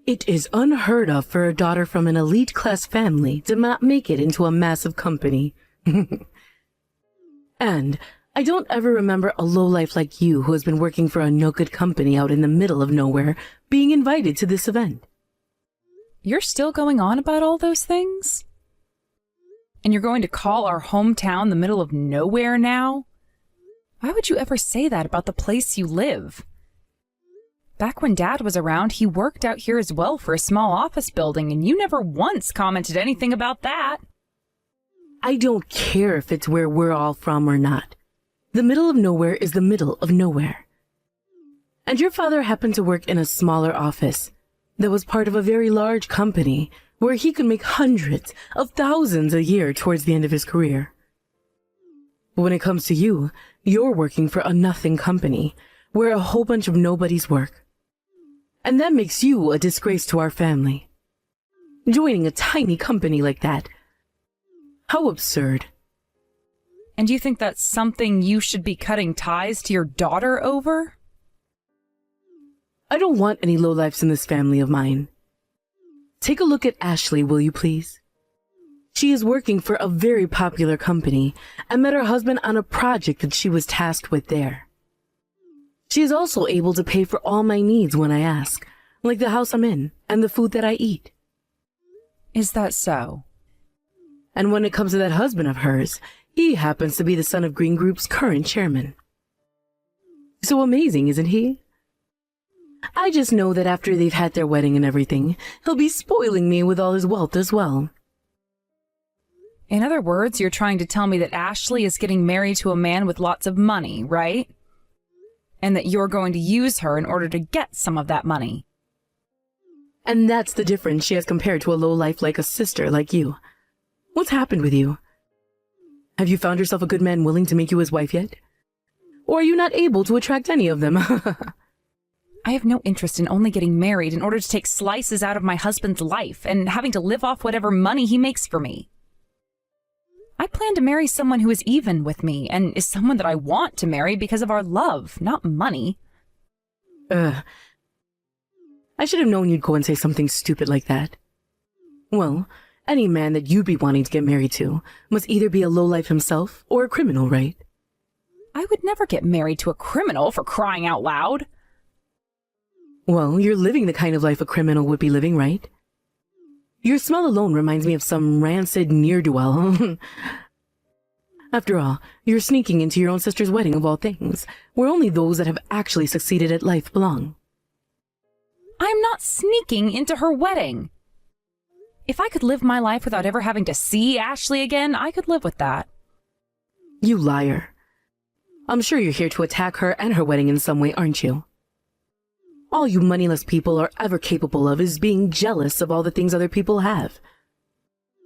It is unheard of for a daughter from an elite class family to not make it into a massive company. And I don't ever remember a lowlife like you who has been working for a no-good company out in the middle of nowhere being invited to this event. You're still going on about all those things? And you're going to call our hometown the middle of nowhere now? Why would you ever say that about the place you live? Back when Dad was around, he worked out here as well for a small office building, and you never once commented anything about that. I don't care if it's where we're all from or not. The middle of nowhere is the middle of nowhere. And your father happened to work in a smaller office that was part of a very large company where he could make hundreds of thousands a year towards the end of his career. But when it comes to you, you're working for a nothing company where a whole bunch of nobodies work. And that makes you a disgrace to our family. Joining a tiny company like that. How absurd. And you think that's something you should be cutting ties to your daughter over? I don't want any lowlifes in this family of mine. Take a look at Ashley, will you please? She is working for a very popular company and met her husband on a project that she was tasked with there. She is also able to pay for all my needs when I ask, like the house I'm in and the food that I eat. Is that so? And when it comes to that husband of hers, he happens to be the son of Green Group's current chairman. So amazing, isn't he? I just know that after they've had their wedding and everything, he'll be spoiling me with all his wealth as well. In other words, you're trying to tell me that Ashley is getting married to a man with lots of money, right? And that you're going to use her in order to get some of that money. And that's the difference she has compared to a lowlife like a sister like you. What's happened with you? Have you found yourself a good man willing to make you his wife yet? Or are you not able to attract any of them? I have no interest in only getting married in order to take slices out of my husband's life and having to live off whatever money he makes for me. I plan to marry someone who is even with me and is someone that I want to marry because of our love, not money. I should have known you'd go and say something stupid like that. Well, any man that you'd be wanting to get married to must either be a lowlife himself or a criminal, right? I would never get married to a criminal, for crying out loud. Well, you're living the kind of life a criminal would be living, right? Your smell alone reminds me of some rancid ne'er-do-well. After all, you're sneaking into your own sister's wedding of all things, where only those that have actually succeeded at life belong. I'm not sneaking into her wedding. If I could live my life without ever having to see Ashley again, I could live with that. You liar. I'm sure you're here to attack her and her wedding in some way, aren't you? All you moneyless people are ever capable of is being jealous of all the things other people have.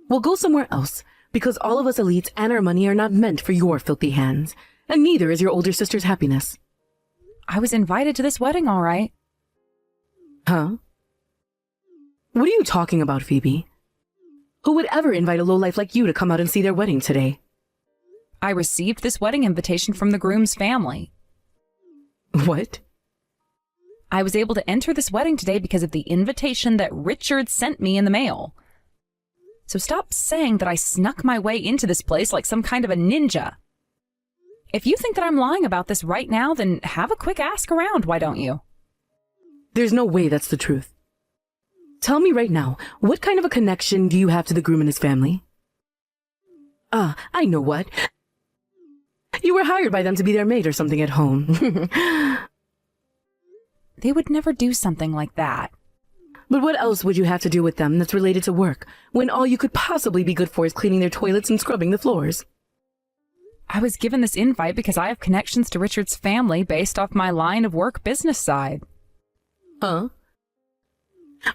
Well, go somewhere else, because all of us elites and our money are not meant for your filthy hands, and neither is your older sister's happiness. I was invited to this wedding, all right. Huh? What are you talking about, Phoebe? Who would ever invite a lowlife like you to come out and see their wedding today? I received this wedding invitation from the groom's family. What? I was able to enter this wedding today because of the invitation that Richard sent me in the mail. So stop saying that I snuck my way into this place like some kind of a ninja. If you think that I'm lying about this right now, then have a quick ask around, why don't you? There's no way that's the truth. Tell me right now, what kind of a connection do you have to the groom and his family? I know what. You were hired by them to be their maid or something at home. They would never do something like that. But what else would you have to do with them that's related to work, when all you could possibly be good for is cleaning their toilets and scrubbing the floors? I was given this invite because I have connections to Richard's family based off my line of work business side. Huh?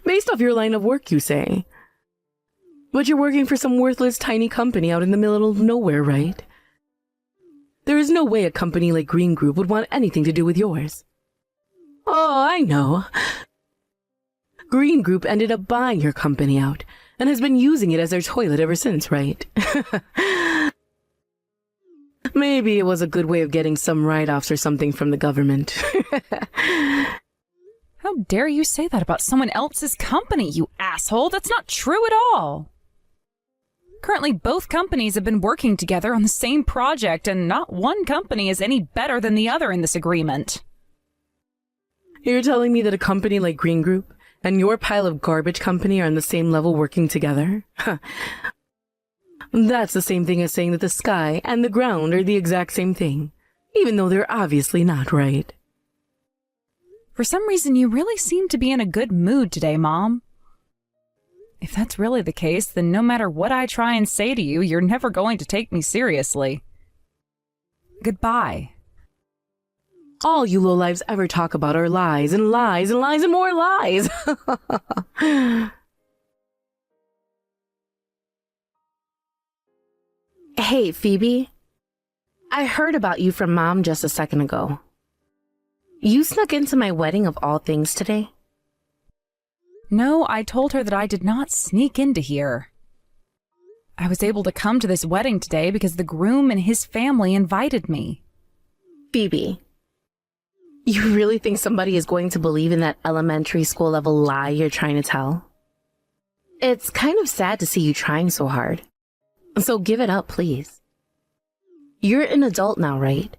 Based off your line of work, you say? But you're working for some worthless tiny company out in the middle of nowhere, right? There is no way a company like Green Group would want anything to do with yours. Oh, I know. Green Group ended up buying your company out and has been using it as their toilet ever since, right? Maybe it was a good way of getting some write-offs or something from the government. How dare you say that about someone else's company, you asshole? That's not true at all. Currently, both companies have been working together on the same project, and not one company is any better than the other in this agreement. You're telling me that a company like Green Group and your pile of garbage company are on the same level working together? That's the same thing as saying that the sky and the ground are the exact same thing, even though they're obviously not, right? For some reason, you really seem to be in a good mood today, Mom. If that's really the case, then no matter what I try and say to you, you're never going to take me seriously. Goodbye. All you lowlives ever talk about are lies and lies and lies and more lies. Hey, Phoebe. I heard about you from Mom just a second ago. You snuck into my wedding of all things today? No, I told her that I did not sneak into here. I was able to come to this wedding today because the groom and his family invited me. Phoebe, you really think somebody is going to believe in that elementary school level lie you're trying to tell? It's kind of sad to see you trying so hard. So give it up, please. You're an adult now, right?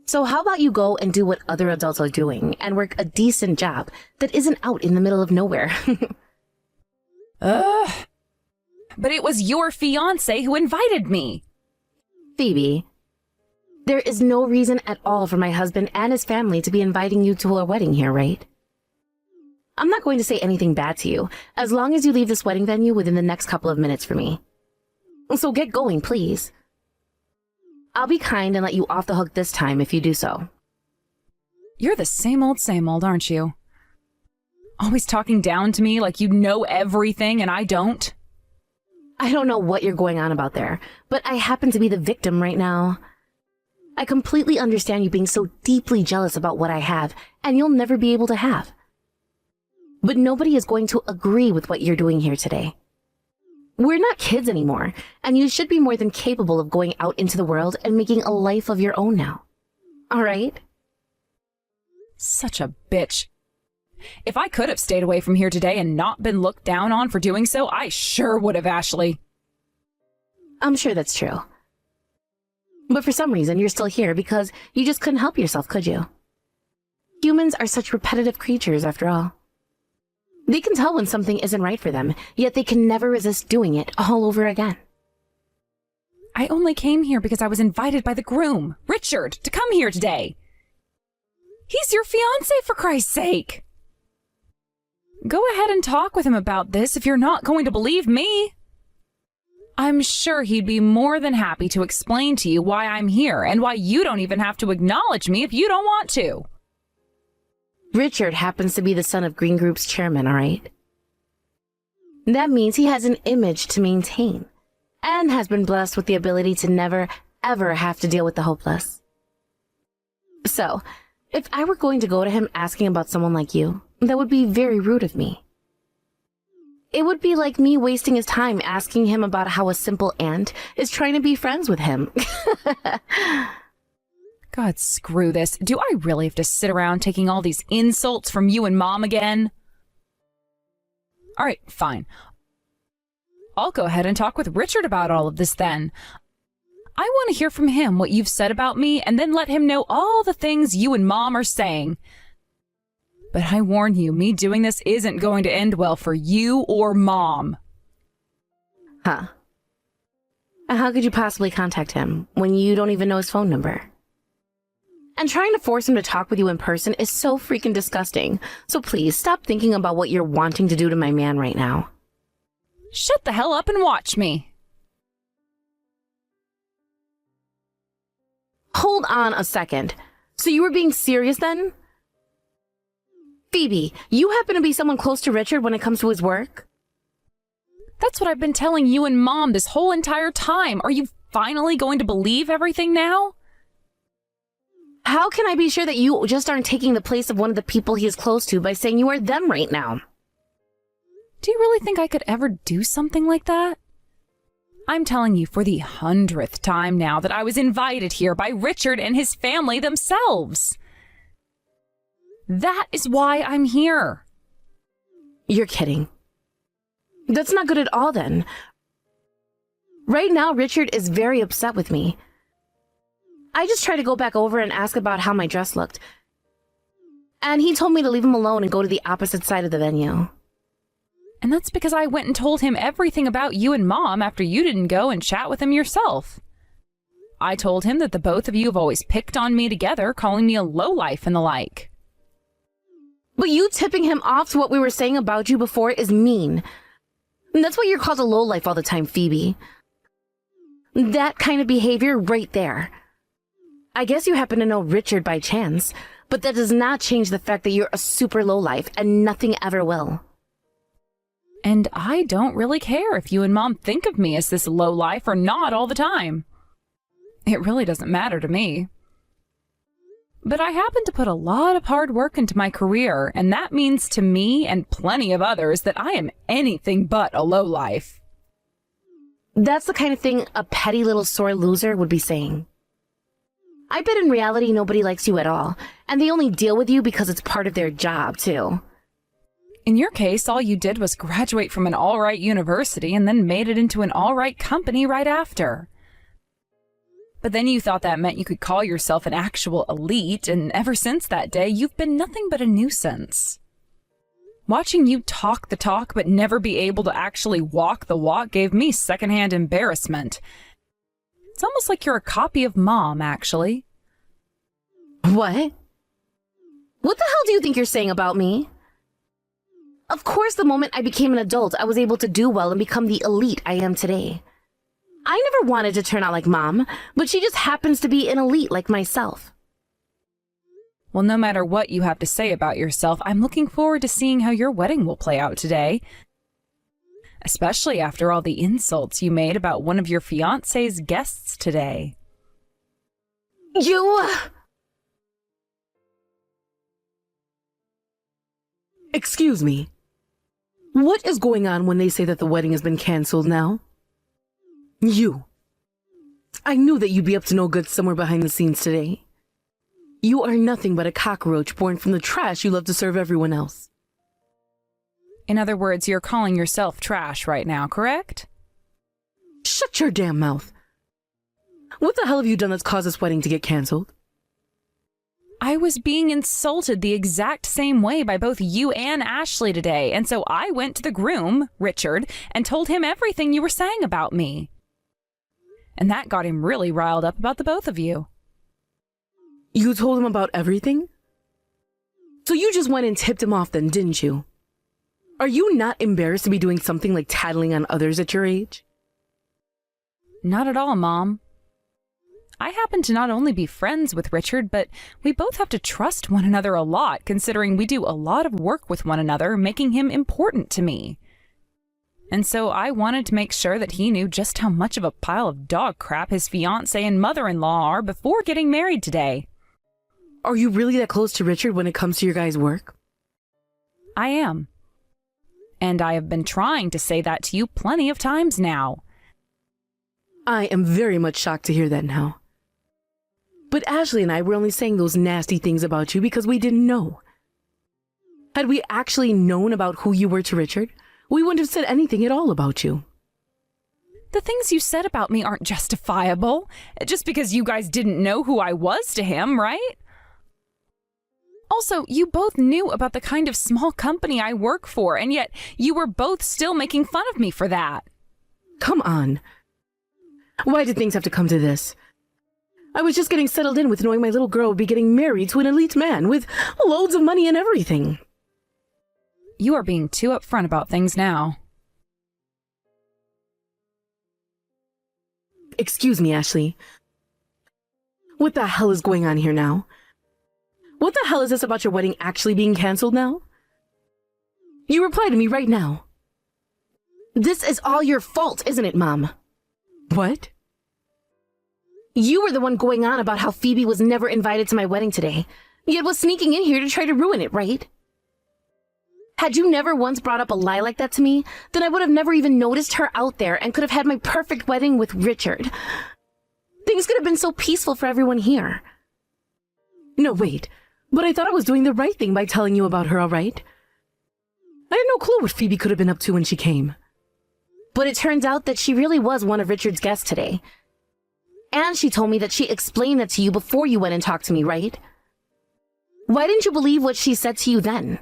So how about you go and do what other adults are doing and work a decent job that isn't out in the middle of nowhere? But it was your fiancé who invited me. Phoebe, there is no reason at all for my husband and his family to be inviting you to a wedding here, right? I'm not going to say anything bad to you, as long as you leave this wedding venue within the next couple of minutes for me. So get going, please. I'll be kind and let you off the hook this time if you do so. You're the same old, aren't you? Always talking down to me like you know everything and I don't. I don't know what you're going on about there, but I happen to be the victim right now. I completely understand you being so deeply jealous about what I have, and you'll never be able to have. But nobody is going to agree with what you're doing here today. We're not kids anymore, and you should be more than capable of going out into the world and making a life of your own now. All right? Such a bitch. If I could have stayed away from here today and not been looked down on for doing so, I sure would have, Ashley. I'm sure that's true. But for some reason, you're still here because you just couldn't help yourself, could you? Humans are such repetitive creatures, after all. They can tell when something isn't right for them, yet they can never resist doing it all over again. I only came here because I was invited by the groom, Richard, to come here today. He's your fiancé, for Christ's sake. Go ahead and talk with him about this if you're not going to believe me. I'm sure he'd be more than happy to explain to you why I'm here and why you don't even have to acknowledge me if you don't want to. Richard happens to be the son of Green Group's chairman, all right? That means he has an image to maintain and has been blessed with the ability to never, ever have to deal with the hopeless. So, if I were going to go to him asking about someone like you, that would be very rude of me. It would be like me wasting his time asking him about how a simple ant is trying to be friends with him. God, screw this. Do I really have to sit around taking all these insults from you and Mom again? All right, fine. I'll go ahead and talk with Richard about all of this then. I want to hear from him what you've said about me and then let him know all the things you and Mom are saying. But I warn you, me doing this isn't going to end well for you or Mom. Huh. How could you possibly contact him when you don't even know his phone number? And trying to force him to talk with you in person is so freaking disgusting. So please stop thinking about what you're wanting to do to my man right now. Shut the hell up and watch me. Hold on a second. So you were being serious then? Phoebe, you happen to be someone close to Richard when it comes to his work? That's what I've been telling you and Mom this whole entire time. Are you finally going to believe everything now? How can I be sure that you just aren't taking the place of one of the people he is close to by saying you are them right now? Do you really think I could ever do something like that? I'm telling you for the 100th time now that I was invited here by Richard and his family themselves. That is why I'm here. You're kidding. That's not good at all then. Right now, Richard is very upset with me. I just tried to go back over and ask about how my dress looked. And he told me to leave him alone and go to the opposite side of the venue. And that's because I went and told him everything about you and Mom after you didn't go and chat with him yourself. I told him that the both of you have always picked on me together, calling me a lowlife and the like. But you tipping him off to what we were saying about you before is mean. And that's why you're called a lowlife all the time, Phoebe. That kind of behavior right there. I guess you happen to know Richard by chance, but that does not change the fact that you're a super lowlife and nothing ever will. And I don't really care if you and Mom think of me as this lowlife or not all the time. It really doesn't matter to me. But I happen to put a lot of hard work into my career, and that means to me and plenty of others that I am anything but a lowlife. That's the kind of thing a petty little sore loser would be saying. I bet in reality nobody likes you at all, and they only deal with you because it's part of their job, too. In your case, all you did was graduate from an all-right university and then made it into an all-right company right after. But then you thought that meant you could call yourself an actual elite, and ever since that day, you've been nothing but a nuisance. Watching you talk the talk but never be able to actually walk the walk gave me secondhand embarrassment. It's almost like you're a copy of Mom, actually. What? What the hell do you think you're saying about me? Of course, the moment I became an adult, I was able to do well and become the elite I am today. I never wanted to turn out like Mom, but she just happens to be an elite like myself. Well, no matter what you have to say about yourself, I'm looking forward to seeing how your wedding will play out today. Especially after all the insults you made about one of your fiancé's guests today. You... Excuse me. What is going on when they say that the wedding has been canceled now? You. I knew that you'd be up to no good somewhere behind the scenes today. You are nothing but a cockroach born from the trash you love to serve everyone else. In other words, you're calling yourself trash right now, correct? Shut your damn mouth. What the hell have you done that's caused this wedding to get canceled? I was being insulted the exact same way by both you and Ashley today, and so I went to the groom, Richard, and told him everything you were saying about me. And that got him really riled up about the both of you. You told him about everything? So you just went and tipped him off then, didn't you? Are you not embarrassed to be doing something like tattling on others at your age? Not at all, Mom. I happen to not only be friends with Richard, but we both have to trust one another a lot, considering we do a lot of work with one another, making him important to me. And so I wanted to make sure that he knew just how much of a pile of dog crap his fiancé and mother-in-law are before getting married today. Are you really that close to Richard when it comes to your guys' work? I am. And I have been trying to say that to you plenty of times now. I am very much shocked to hear that now. But Ashley and I were only saying those nasty things about you because we didn't know. Had we actually known about who you were to Richard, we wouldn't have said anything at all about you. The things you said about me aren't justifiable, just because you guys didn't know who I was to him, right? Also, you both knew about the kind of small company I work for, and yet you were both still making fun of me for that. Come on. Why did things have to come to this? I was just getting settled in with knowing my little girl would be getting married to an elite man with loads of money and everything. You are being too upfront about things now. Excuse me, Ashley. What the hell is going on here now? What the hell is this about your wedding actually being canceled now? You reply to me right now. This is all your fault, isn't it, Mom? What? You were the one going on about how Phoebe was never invited to my wedding today, yet was sneaking in here to try to ruin it, right? Had you never once brought up a lie like that to me, then I would have never even noticed her out there and could have had my perfect wedding with Richard. Things could have been so peaceful for everyone here. No, wait. But I thought I was doing the right thing by telling you about her, all right? I had no clue what Phoebe could have been up to when she came. But it turns out that she really was one of Richard's guests today. And she told me that she explained that to you before you went and talked to me, right? Why didn't you believe what she said to you then?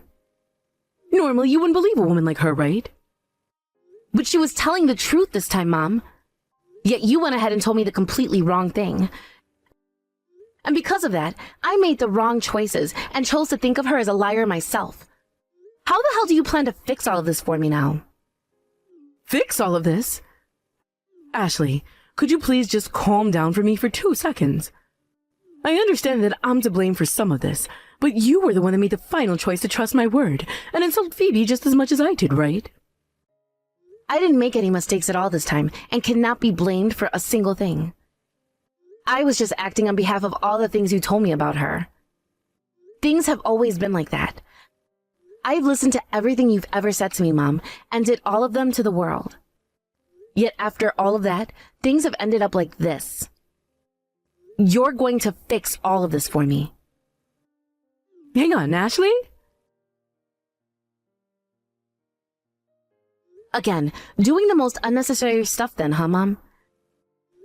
Normally, you wouldn't believe a woman like her, right? But she was telling the truth this time, Mom. Yet you went ahead and told me the completely wrong thing. And because of that, I made the wrong choices and chose to think of her as a liar myself. How the hell do you plan to fix all of this for me now? Fix all of this? Ashley, could you please just calm down for me for 2 seconds? I understand that I'm to blame for some of this, but you were the one that made the final choice to trust my word and insult Phoebe just as much as I did, right? I didn't make any mistakes at all this time and cannot be blamed for a single thing. I was just acting on behalf of all the things you told me about her. Things have always been like that. I've listened to everything you've ever said to me, Mom, and did all of them to the world. Yet after all of that, things have ended up like this. You're going to fix all of this for me. Hang on, Ashley? Again, doing the most unnecessary stuff then, huh, Mom?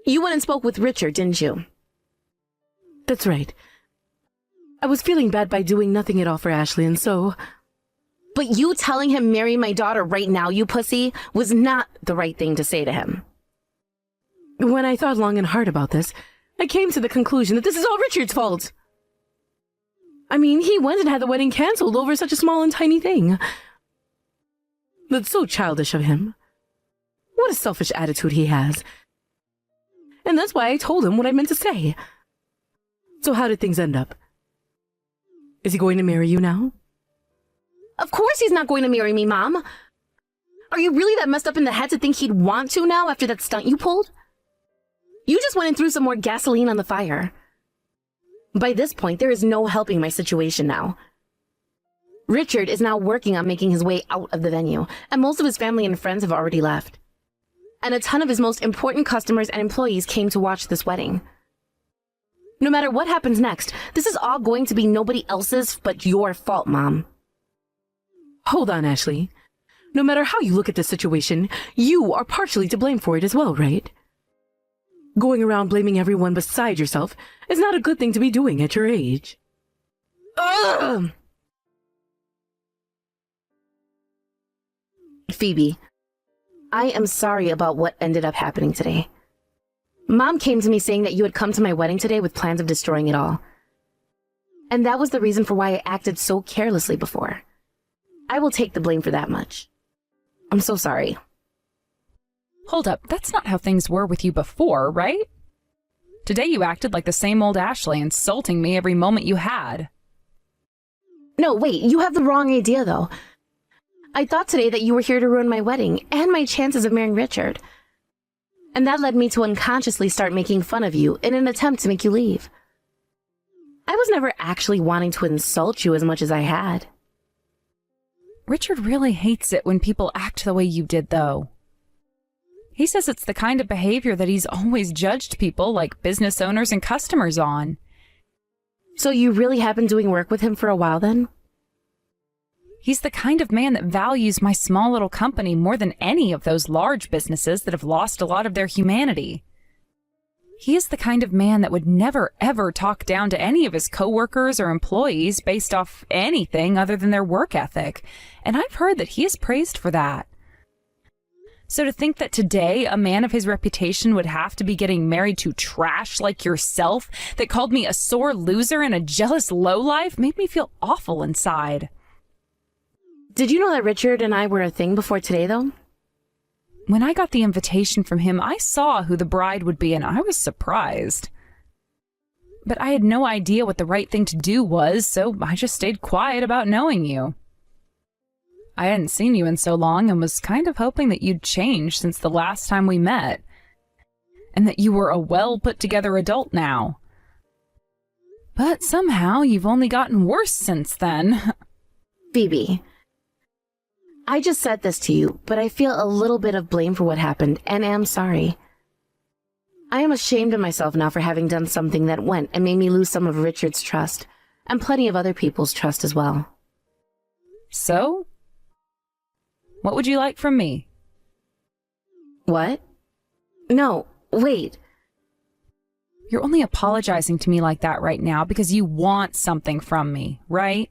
You went and spoke with Richard, didn't you? That's right. I was feeling bad by doing nothing at all for Ashley, and so... But you telling him marry my daughter right now, you pussy, was not the right thing to say to him. When I thought long and hard about this, I came to the conclusion that this is all Richard's fault. I mean, he went and had the wedding canceled over such a small and tiny thing. That's so childish of him. What a selfish attitude he has. And that's why I told him what I meant to say. So how did things end up? Is he going to marry you now? Of course he's not going to marry me, Mom. Are you really that messed up in the head to think he'd want to now after that stunt you pulled? You just went and threw some more gasoline on the fire. By this point, there is no helping my situation now. Richard is now working on making his way out of the venue, and most of his family and friends have already left. And a ton of his most important customers and employees came to watch this wedding. No matter what happens next, this is all going to be nobody else's but your fault, Mom. Hold on, Ashley. No matter how you look at this situation, you are partially to blame for it as well, right? Going around blaming everyone beside yourself is not a good thing to be doing at your age. Ugh! Phoebe, I am sorry about what ended up happening today. Mom came to me saying that you had come to my wedding today with plans of destroying it all. And that was the reason for why I acted so carelessly before. I will take the blame for that much. I'm so sorry. Hold up, that's not how things were with you before, right? Today you acted like the same old Ashley, insulting me every moment you had. No, wait, you have the wrong idea, though. I thought today that you were here to ruin my wedding and my chances of marrying Richard. And that led me to unconsciously start making fun of you in an attempt to make you leave. I was never actually wanting to insult you as much as I had. Richard really hates it when people act the way you did, though. He says it's the kind of behavior that he's always judged people like business owners and customers on. So you really have been doing work with him for a while then? He's the kind of man that values my small little company more than any of those large businesses that have lost a lot of their humanity. He is the kind of man that would never, ever talk down to any of his coworkers or employees based off anything other than their work ethic, and I've heard that he is praised for that. So to think that today a man of his reputation would have to be getting married to trash like yourself that called me a sore loser and a jealous lowlife made me feel awful inside. Did you know that Richard and I were a thing before today, though? When I got the invitation from him, I saw who the bride would be, and I was surprised. But I had no idea what the right thing to do was, so I just stayed quiet about knowing you. I hadn't seen you in so long and was kind of hoping that you'd changed since the last time we met, and that you were a well-put-together adult now. But somehow you've only gotten worse since then. Phoebe, I just said this to you, but I feel a little bit of blame for what happened, and am sorry. I am ashamed of myself now for having done something that went and made me lose some of Richard's trust, and plenty of other people's trust as well. So? What would you like from me? What? No, wait. You're only apologizing to me like that right now because you want something from me, right?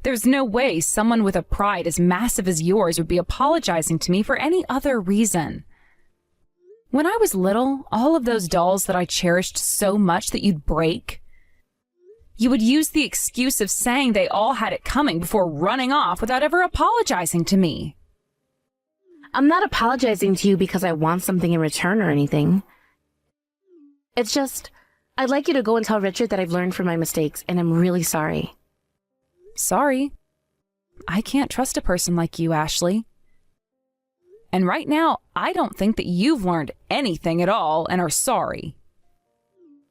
There's no way someone with a pride as massive as yours would be apologizing to me for any other reason. When I was little, all of those dolls that I cherished so much that you'd break, you would use the excuse of saying they all had it coming before running off without ever apologizing to me. I'm not apologizing to you because I want something in return or anything. It's just, I'd like you to go and tell Richard that I've learned from my mistakes and I'm really sorry. Sorry. I can't trust a person like you, Ashley. And right now, I don't think that you've learned anything at all and are sorry.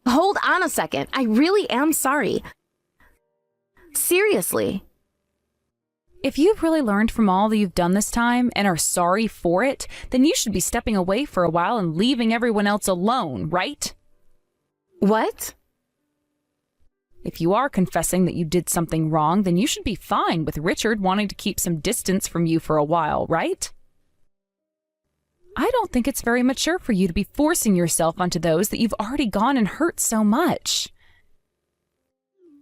Hold on a second. I really am sorry. Seriously. If you've really learned from all that you've done this time and are sorry for it, then you should be stepping away for a while and leaving everyone else alone, right? What? If you are confessing that you did something wrong, then you should be fine with Richard wanting to keep some distance from you for a while, right? I don't think it's very mature for you to be forcing yourself onto those that you've already gone and hurt so much.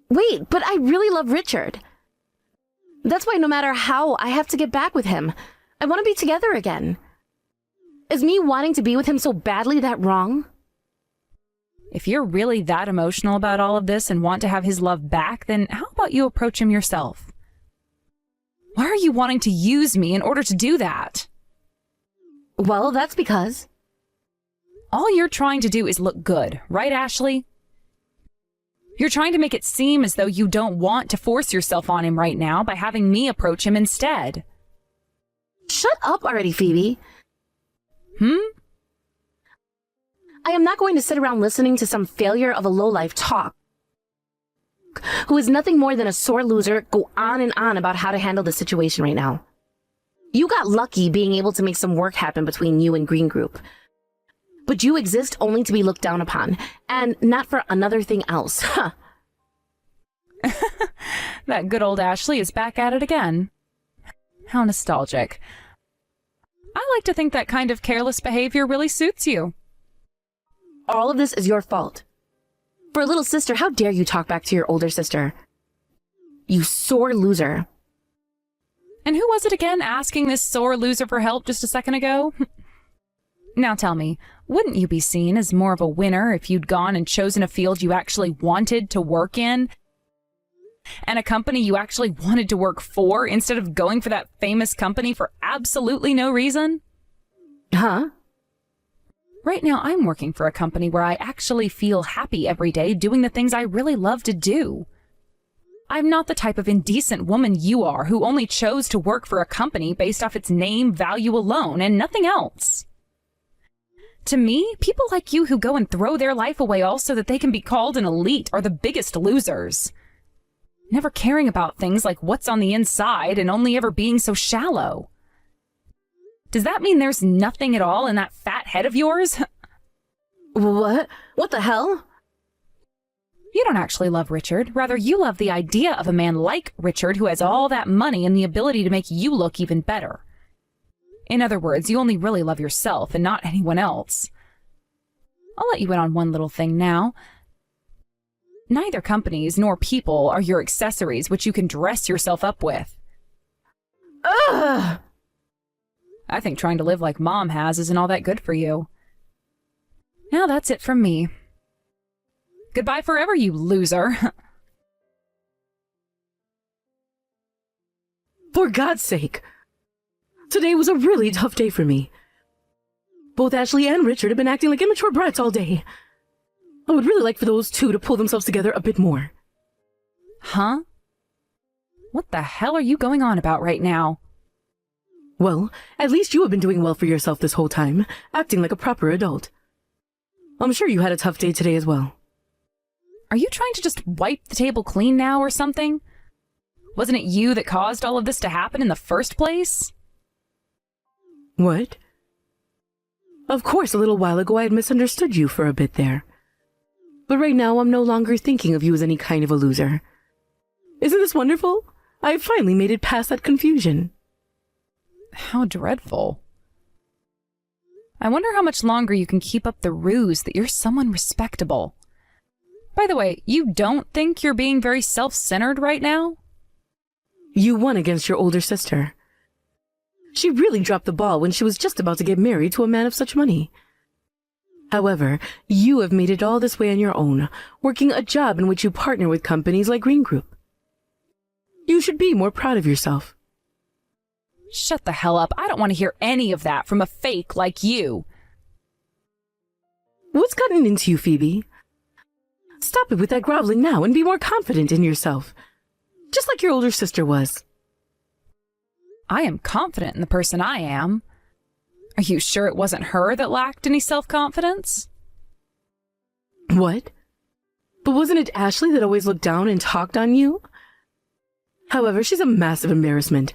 Wait, but I really love Richard. That's why no matter how, I have to get back with him. I want to be together again. Is me wanting to be with him so badly that wrong? If you're really that emotional about all of this and want to have his love back, then how about you approach him yourself? Why are you wanting to use me in order to do that? Well, that's because... All you're trying to do is look good, right, Ashley? You're trying to make it seem as though you don't want to force yourself on him right now by having me approach him instead. Shut up already, Phoebe. I am not going to sit around listening to some failure of a lowlife talk, who is nothing more than a sore loser, go on and on about how to handle the situation right now. You got lucky being able to make some work happen between you and Green Group. But you exist only to be looked down upon, and not for another thing else. Huh. That good old Ashley is back at it again. How nostalgic. I like to think that kind of careless behavior really suits you. All of this is your fault. For a little sister, how dare you talk back to your older sister? You sore loser. And who was it again asking this sore loser for help just a second ago? Now tell me, wouldn't you be seen as more of a winner if you'd gone and chosen a field you actually wanted to work in? And a company you actually wanted to work for instead of going for that famous company for absolutely no reason? Huh? Right now, I'm working for a company where I actually feel happy every day doing the things I really love to do. I'm not the type of indecent woman you are who only chose to work for a company based off its name value alone and nothing else. To me, people like you who go and throw their life away all so that they can be called an elite are the biggest losers. Never caring about things like what's on the inside and only ever being so shallow. Does that mean there's nothing at all in that fat head of yours? What? What the hell? You don't actually love Richard. Rather, you love the idea of a man like Richard who has all that money and the ability to make you look even better. In other words, you only really love yourself and not anyone else. I'll let you in on one little thing now. Neither companies nor people are your accessories which you can dress yourself up with. Ugh! I think trying to live like Mom has isn't all that good for you. Now that's it from me. Goodbye forever, you loser. For God's sake. Today was a really tough day for me. Both Ashley and Richard have been acting like immature brats all day. I would really like for those two to pull themselves together a bit more. Huh? What the hell are you going on about right now? Well, at least you have been doing well for yourself this whole time, acting like a proper adult. I'm sure you had a tough day today as well. Are you trying to just wipe the table clean now or something? Wasn't it you that caused all of this to happen in the first place? What? Of course, a little while ago I had misunderstood you for a bit there. But right now, I'm no longer thinking of you as any kind of a loser. Isn't this wonderful? I have finally made it past that confusion. How dreadful. I wonder how much longer you can keep up the ruse that you're someone respectable. By the way, you don't think you're being very self-centered right now? You won against your older sister. She really dropped the ball when she was just about to get married to a man of such money. However, you have made it all this way on your own, working a job in which you partner with companies like Green Group. You should be more proud of yourself. Shut the hell up. I don't want to hear any of that from a fake like you. What's gotten into you, Phoebe? Stop it with that groveling now and be more confident in yourself. Just like your older sister was. I am confident in the person I am. Are you sure it wasn't her that lacked any self-confidence? What? But wasn't it Ashley that always looked down and talked on you? However, she's a massive embarrassment,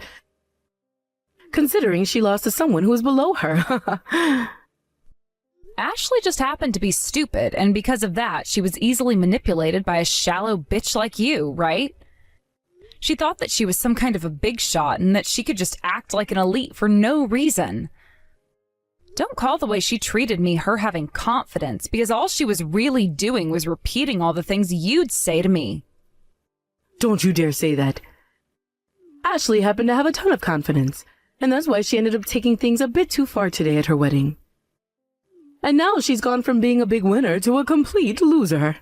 considering she lost to someone who was below her. Ashley just happened to be stupid, and because of that, she was easily manipulated by a shallow bitch like you, right? She thought that she was some kind of a big shot and that she could just act like an elite for no reason. Don't call the way she treated me her having confidence, because all she was really doing was repeating all the things you'd say to me. Don't you dare say that. Ashley happened to have a ton of confidence, and that's why she ended up taking things a bit too far today at her wedding. And now she's gone from being a big winner to a complete loser.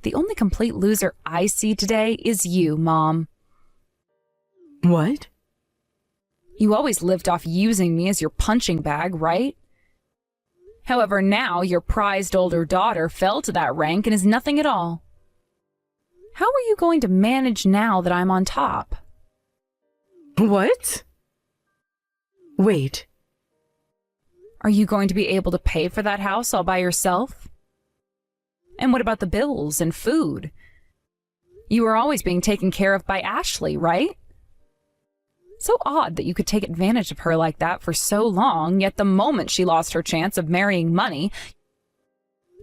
The only complete loser I see today is you, Mom. What? You always lived off using me as your punching bag, right? However, now your prized older daughter fell to that rank and is nothing at all. How are you going to manage now that I'm on top? What? Wait. Are you going to be able to pay for that house all by yourself? And what about the bills and food? You were always being taken care of by Ashley, right? So odd that you could take advantage of her like that for so long, yet the moment she lost her chance of marrying money,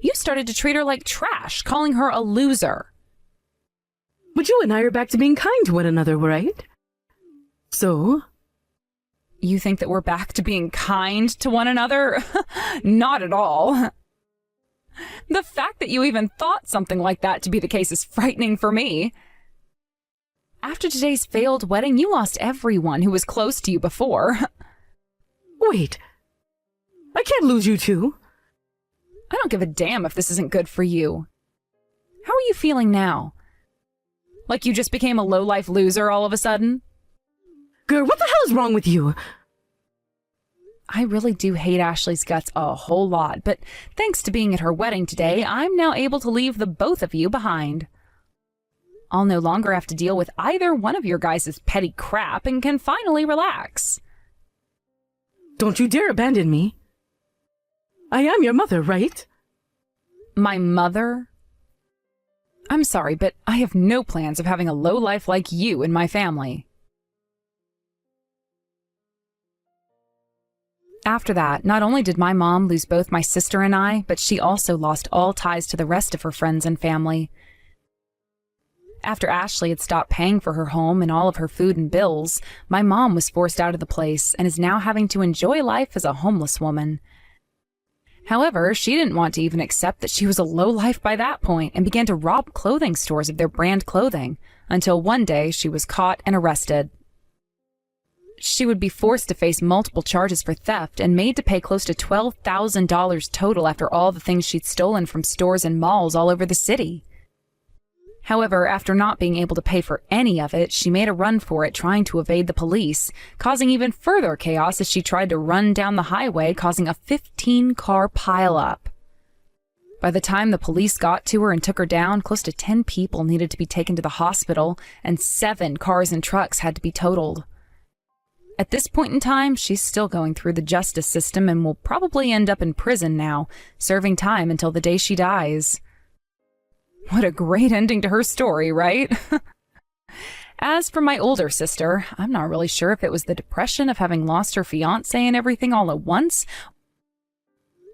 you started to treat her like trash, calling her a loser. But you and I are back to being kind to one another, right? So? You think that we're back to being kind to one another? Not at all. The fact that you even thought something like that to be the case is frightening for me. After today's failed wedding, you lost everyone who was close to you before. Wait. I can't lose you too. I don't give a damn if this isn't good for you. How are you feeling now? Like you just became a low-life loser all of a sudden? Girl, what the hell is wrong with you? I really do hate Ashley's guts a whole lot, but thanks to being at her wedding today, I'm now able to leave the both of you behind. I'll no longer have to deal with either one of your guys' petty crap and can finally relax. Don't you dare abandon me. I am your mother, right? My mother? I'm sorry, but I have no plans of having a lowlife like you in my family. After that, not only did my mom lose both my sister and I, but she also lost all ties to the rest of her friends and family. After Ashley had stopped paying for her home and all of her food and bills, my mom was forced out of the place and is now having to enjoy life as a homeless woman. However, she didn't want to even accept that she was a lowlife by that point and began to rob clothing stores of their brand clothing, until one day she was caught and arrested. She would be forced to face multiple charges for theft and made to pay close to $12,000 total after all the things she'd stolen from stores and malls all over the city. However, after not being able to pay for any of it, she made a run for it, trying to evade the police, causing even further chaos as she tried to run down the highway, causing a 15-car pileup. By the time the police got to her and took her down, close to 10 people needed to be taken to the hospital, and 7 cars and trucks had to be totaled. At this point in time, she's still going through the justice system and will probably end up in prison now, serving time until the day she dies. What a great ending to her story, right? As for my older sister, I'm not really sure if it was the depression of having lost her fiancé and everything all at once,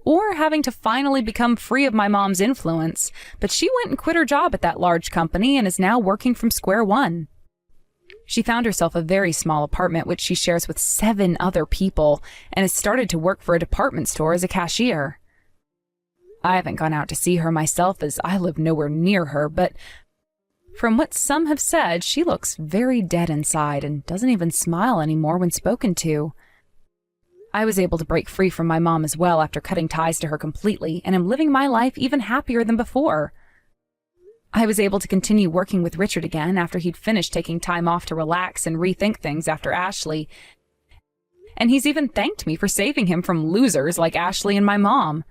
or having to finally become free of my mom's influence, but she went and quit her job at that large company and is now working from square one. She found herself a very small apartment which she shares with 7 other people and has started to work for a department store as a cashier. I haven't gone out to see her myself as I live nowhere near her, but from what some have said, she looks very dead inside and doesn't even smile anymore when spoken to. I was able to break free from my mom as well after cutting ties to her completely and am living my life even happier than before. I was able to continue working with Richard again after he'd finished taking time off to relax and rethink things after Ashley. And he's even thanked me for saving him from losers like Ashley and my mom.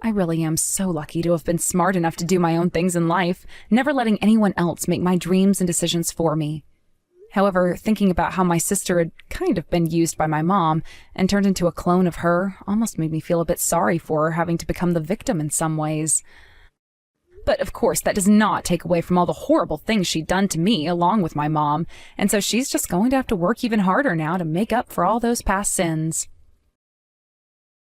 I really am so lucky to have been smart enough to do my own things in life, never letting anyone else make my dreams and decisions for me. However, thinking about how my sister had kind of been used by my mom and turned into a clone of her almost made me feel a bit sorry for her having to become the victim in some ways. But of course, that does not take away from all the horrible things she'd done to me along with my mom, and so she's just going to have to work even harder now to make up for all those past sins.